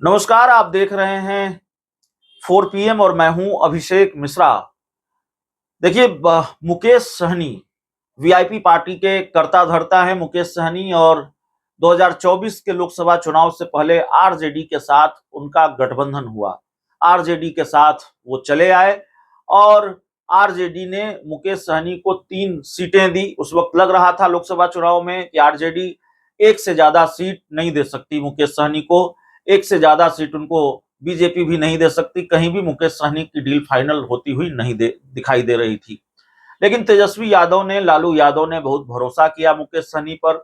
नमस्कार, आप देख रहे हैं 4 पीएम और मैं हूं अभिषेक मिश्रा। देखिए मुकेश सहनी वीआईपी पार्टी के कर्ता धर्ता हैं। मुकेश सहनी और 2024 के लोकसभा चुनाव से पहले आरजेडी के साथ उनका गठबंधन हुआ। आरजेडी के साथ वो चले आए और आरजेडी ने मुकेश सहनी को 3 सीटें दी। उस वक्त लग रहा था लोकसभा चुनाव में कि आरजेडी एक से ज्यादा सीट नहीं दे सकती मुकेश सहनी को, एक से ज्यादा सीट उनको बीजेपी भी नहीं दे सकती। कहीं भी मुकेश सहनी की डील फाइनल होती हुई नहीं दिखाई दे रही थी। लेकिन तेजस्वी यादव ने, लालू यादव ने बहुत भरोसा किया मुकेश सहनी पर।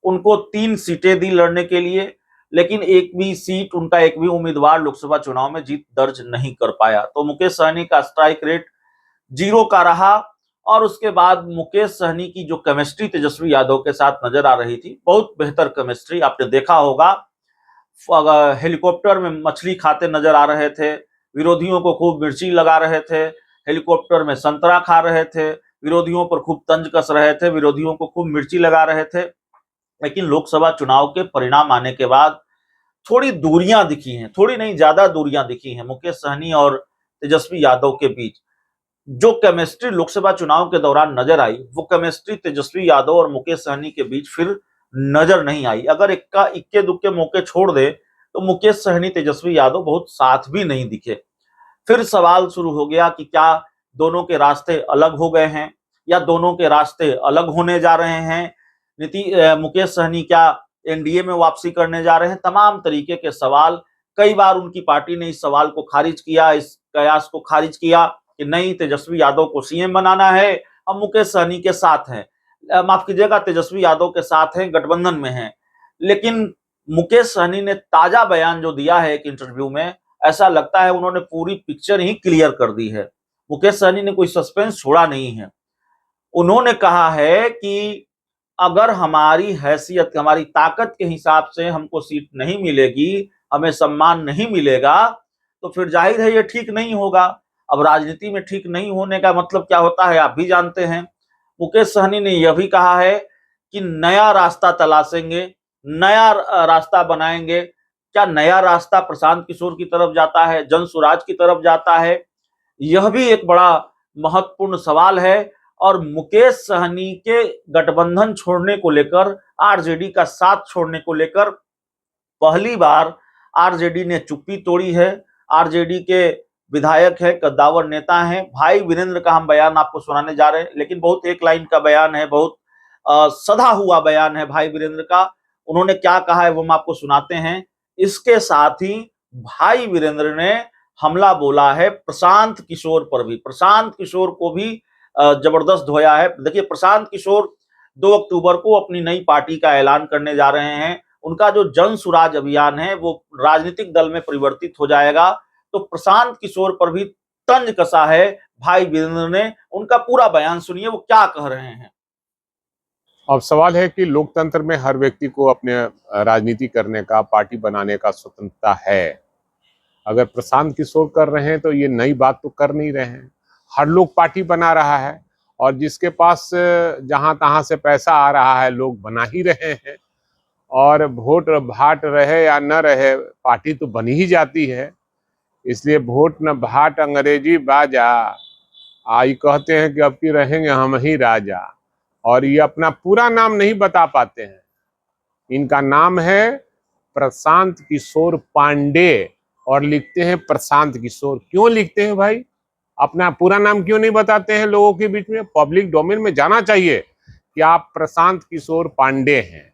उनको 3 सीटें दी लड़ने के लिए, लेकिन एक भी सीट उनका एक भी उम्मीदवार लोकसभा चुनाव में जीत दर्ज नहीं कर पाया। तो मुकेश सहनी का स्ट्राइक रेट 0 का रहा। और उसके बाद मुकेश सहनी की जो केमिस्ट्री तेजस्वी यादव के साथ नजर आ रही थी, बहुत बेहतर केमिस्ट्री। आपने देखा होगा हेलीकॉप्टर में मछली खाते नजर आ रहे थे, विरोधियों को खूब मिर्ची लगा रहे थे, हेलीकॉप्टर में संतरा खा रहे थे, विरोधियों पर खूब तंज कस रहे थे, विरोधियों को खूब मिर्ची लगा रहे थे। लेकिन लोकसभा चुनाव के परिणाम आने के बाद थोड़ी दूरियां दिखी हैं, थोड़ी नहीं ज्यादा दूरियां दिखी हैं मुकेश सहनी और तेजस्वी यादव के बीच। जो केमिस्ट्री लोकसभा चुनाव के दौरान नजर आई, वो केमिस्ट्री तेजस्वी यादव और मुकेश सहनी के बीच फिर नजर नहीं आई। अगर इक्का इक्के दुक्के मौके छोड़ दे तो मुकेश सहनी तेजस्वी यादव बहुत साथ भी नहीं दिखे। फिर सवाल शुरू हो गया कि क्या दोनों के रास्ते अलग हो गए हैं या दोनों के रास्ते अलग होने जा रहे हैं। मुकेश सहनी क्या एनडीए में वापसी करने जा रहे हैं। तमाम तरीके के सवाल। कई बार उनकी पार्टी ने इस सवाल को खारिज किया, इस कयास को खारिज किया कि नहीं, तेजस्वी यादव को सीएम बनाना है, हम मुकेश सहनी के साथ हैं, माफ कीजिएगा तेजस्वी यादव के साथ हैं, गठबंधन में हैं। लेकिन मुकेश सहनी ने ताजा बयान जो दिया है एक इंटरव्यू में, ऐसा लगता है उन्होंने पूरी पिक्चर ही क्लियर कर दी है। मुकेश सहनी ने कोई सस्पेंस छोड़ा नहीं है। उन्होंने कहा है कि अगर हमारी हैसियत, हमारी ताकत के हिसाब से हमको सीट नहीं मिलेगी, हमें सम्मान नहीं मिलेगा, तो फिर जाहिर है ये ठीक नहीं होगा। अब राजनीति में ठीक नहीं होने का मतलब क्या होता है आप भी जानते हैं। मुकेश सहनी ने यह भी कहा है कि नया रास्ता तलाशेंगे, नया रास्ता बनाएंगे। क्या नया रास्ता प्रशांत किशोर की तरफ जाता है, जन सुराज की तरफ जाता है? यह भी एक बड़ा महत्वपूर्ण सवाल है। और मुकेश सहनी के गठबंधन छोड़ने को लेकर, आरजेडी का साथ छोड़ने को लेकर पहली बार आरजेडी ने चुप्पी तोड़ी है। आरजेडी के विधायक है, कद्दावर नेता हैं, भाई वीरेंद्र का हम बयान आपको सुनाने जा रहे हैं। लेकिन बहुत एक लाइन का बयान है, बहुत सधा हुआ बयान है भाई वीरेंद्र का। उन्होंने क्या कहा है वो हम आपको सुनाते हैं। इसके साथ ही भाई वीरेंद्र ने हमला बोला है प्रशांत किशोर पर भी। प्रशांत किशोर को भी जबरदस्त धोया है। देखिए, प्रशांत किशोर 2 अक्टूबर को अपनी नई पार्टी का ऐलान करने जा रहे हैं। उनका जो जन सुराज अभियान है वो राजनीतिक दल में परिवर्तित हो जाएगा। तो प्रशांत किशोर पर भी तंज कसा है भाई वीरेंद्र ने। उनका पूरा बयान सुनिए वो क्या कह रहे हैं। अब सवाल है कि लोकतंत्र में हर व्यक्ति को अपने राजनीति करने का, पार्टी बनाने का स्वतंत्रता है। अगर प्रशांत किशोर कर रहे हैं तो ये नई बात तो कर नहीं रहे हैं। हर लोग पार्टी बना रहा है और जिसके पास जहां तहां से पैसा आ रहा है लोग बना ही रहे हैं। और वोट भाट रहे या न रहे, पार्टी तो बनी ही जाती है। इसलिए वोट न भाट अंग्रेजी बाजा, आई कहते हैं कि अब की रहेंगे हम ही राजा। और ये अपना पूरा नाम नहीं बता पाते हैं। इनका नाम है प्रशांत किशोर पांडे और लिखते हैं प्रशांत किशोर। क्यों लिखते हैं भाई? अपना पूरा नाम क्यों नहीं बताते हैं लोगों के बीच में? पब्लिक डोमेन में जाना चाहिए कि आप प्रशांत किशोर पांडे हैं।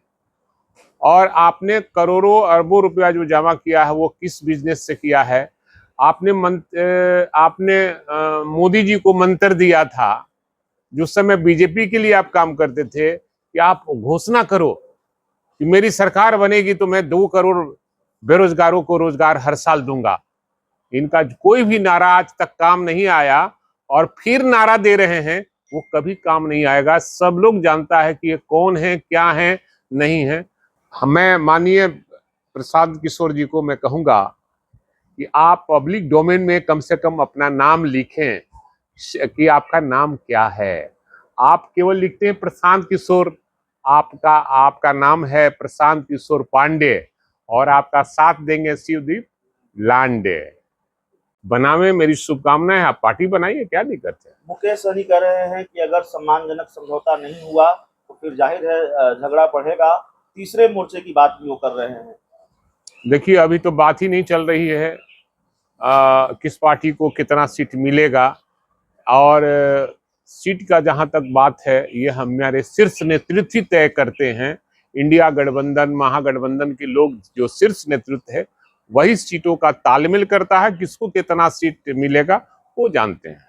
और आपने करोड़ों अरबों रुपया जो जमा किया है वो किस बिजनेस से किया है? आपने मोदी जी को मंत्र दिया था, जिस समय बीजेपी के लिए आप काम करते थे, कि आप घोषणा करो कि मेरी सरकार बनेगी तो मैं 2 करोड़ बेरोजगारों को रोजगार हर साल दूंगा। इनका कोई भी नारा आज तक काम नहीं आया और फिर नारा दे रहे हैं, वो कभी काम नहीं आएगा। सब लोग जानता है कि ये कौन है, क्या है, नहीं है। मैं माननीय प्रशांत किशोर जी को मैं कहूंगा कि आप पब्लिक डोमेन में कम से कम अपना नाम लिखें कि आपका नाम क्या है। आप केवल लिखते हैं प्रशांत किशोर, आपका नाम है प्रशांत किशोर पांडे। और आपका साथ देंगे शिवदीप लांडे। बनावे मेरी शुभकामनाएं, आप पार्टी बनाइए, क्या दिक्कत है। मुकेश सहनी कह रहे हैं कि अगर सम्मानजनक समझौता नहीं हुआ तो फिर जाहिर है झगड़ा बढ़ेगा। तीसरे मोर्चे की बात भी वो कर रहे हैं। देखिए अभी तो बात ही नहीं चल रही है किस पार्टी को कितना सीट मिलेगा, और सीट का जहां तक बात है ये हमारे शीर्ष नेतृत्व ही तय करते हैं। इंडिया गठबंधन महागठबंधन के लोग जो शीर्ष नेतृत्व है वही सीटों का तालमेल करता है, किसको कितना सीट मिलेगा वो जानते हैं।